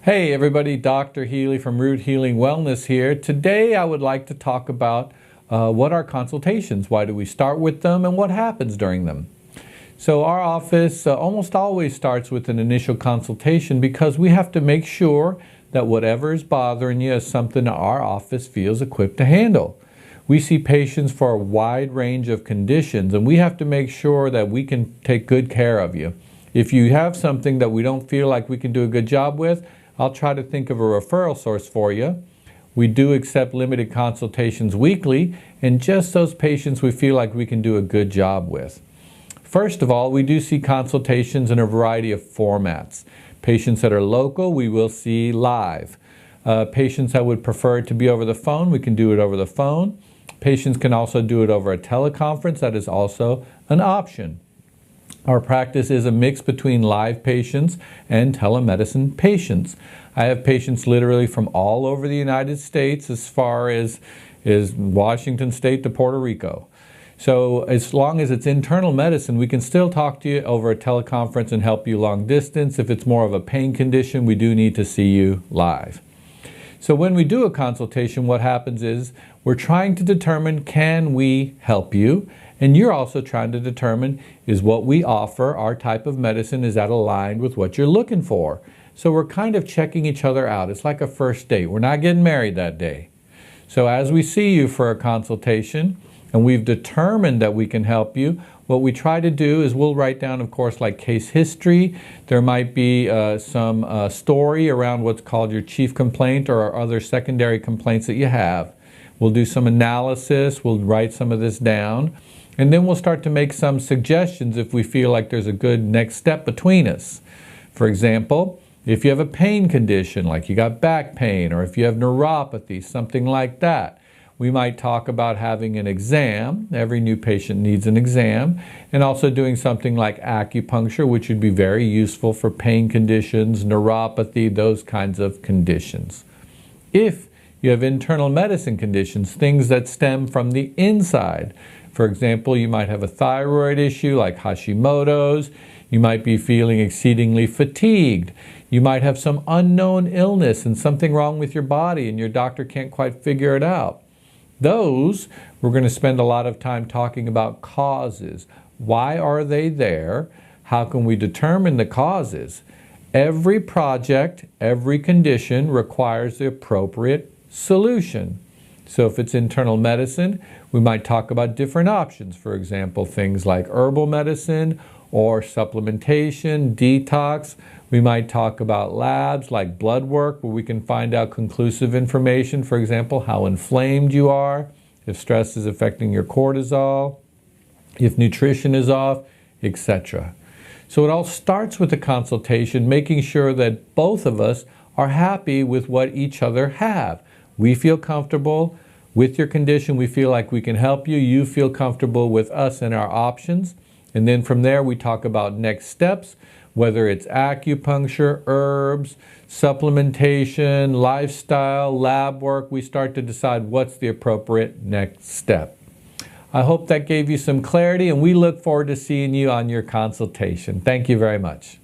Hey everybody, Dr. Healy from Root Healing Wellness here. Today I would like to talk about what are consultations, why do we start with them, and what happens during them. So our office almost always starts with an initial consultation because we have to make sure that whatever is bothering you is something that our office feels equipped to handle. We see patients for a wide range of conditions, and we have to make sure that we can take good care of you. If you have something that we don't feel like we can do a good job with, I'll try to think of a referral source for you. We do accept limited consultations weekly, and just those patients we feel like we can do a good job with. First of all, we do see consultations in a variety of formats. Patients that are local, we will see live. Patients that would prefer it to be over the phone, we can do it over the phone. Patients can also do it over a teleconference. That is also an option. Our practice is a mix between live patients and telemedicine patients. I have patients literally from all over the United States, as far as Washington State to Puerto Rico. So as long as it's internal medicine, we can still talk to you over a teleconference and help you long distance. If it's more of a pain condition, we do need to see you live. So when we do a consultation, what happens is we're trying to determine, can we help you? And you're also trying to determine, is what we offer, our type of medicine, is that aligned with what you're looking for? So we're kind of checking each other out. It's like a first date. We're not getting married that day. So as we see you for a consultation, and we've determined that we can help you, what we try to do is we'll write down, of course, like case history. There might be some story around what's called your chief complaint or other secondary complaints that you have. We'll do some analysis. We'll write some of this down. And then we'll start to make some suggestions if we feel like there's a good next step between us. For example, if you have a pain condition, like you got back pain, or if you have neuropathy, something like that, we might talk about having an exam. Every new patient needs an exam. And also doing something like acupuncture, which would be very useful for pain conditions, neuropathy, those kinds of conditions. If you have internal medicine conditions, things that stem from the inside. For example, you might have a thyroid issue like Hashimoto's. You might be feeling exceedingly fatigued. You might have some unknown illness and something wrong with your body and your doctor can't quite figure it out. Those, we're going to spend a lot of time talking about causes. Why are they there? How can we determine the causes? Every project, every condition requires the appropriate solution. So if it's internal medicine, we might talk about different options. For example, things like herbal medicine or supplementation, detox. We might talk about labs like blood work, where we can find out conclusive information. For example, how inflamed you are, if stress is affecting your cortisol, if nutrition is off, etc. So it all starts with a consultation, making sure that both of us are happy with what each other have. We feel comfortable with your condition. We feel like we can help you. You feel comfortable with us and our options. And then from there, we talk about next steps, whether it's acupuncture, herbs, supplementation, lifestyle, lab work. We start to decide what's the appropriate next step. I hope that gave you some clarity, and we look forward to seeing you on your consultation. Thank you very much.